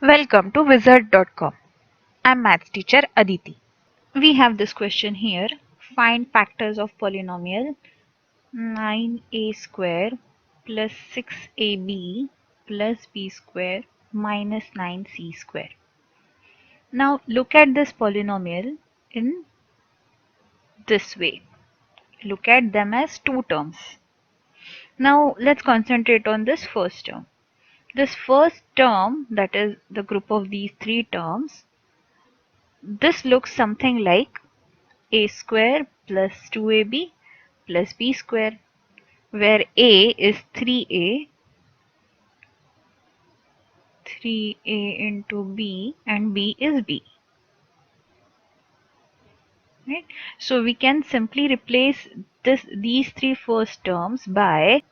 Welcome to wizard.com. I'm maths teacher Aditi. We have this question here. Find factors of polynomial 9a square plus 6ab plus b square minus 9c square. Now look at this polynomial in this way. Look at them as two terms. Now let's concentrate on this first term. This first term, that is the group of these three terms, this looks something like a square plus 2ab plus b square, where a is 3a into b, and b is b. Right? So we can simply replace these three first terms by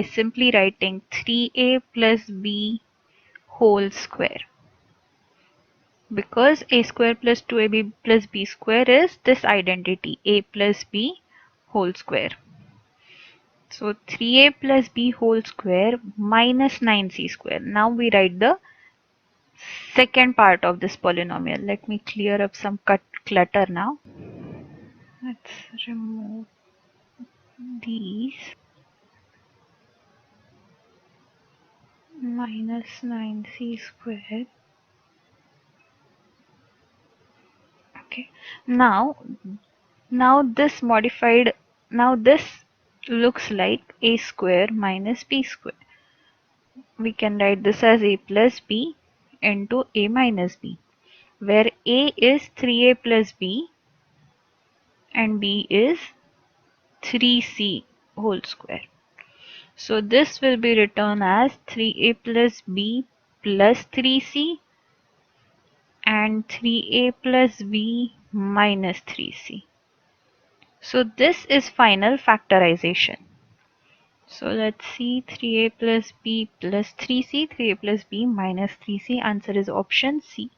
simply writing 3a plus b whole square, because a square plus 2ab plus b square is this identity, a plus b whole square. So 3a plus b whole square minus 9c square. Now we write the second part of this polynomial. Let me clear up some clutter now. Let's remove these. Minus 9c square. Okay. Now this looks like a square minus b square. We can write this as a plus b into a minus b, where a is 3a plus b and b is 3c whole square. So this will be written as 3a plus b plus 3c and 3a plus b minus 3c. So this is final factorization. So let's see, 3a plus b plus 3c, 3a plus b minus 3c. Answer is option C.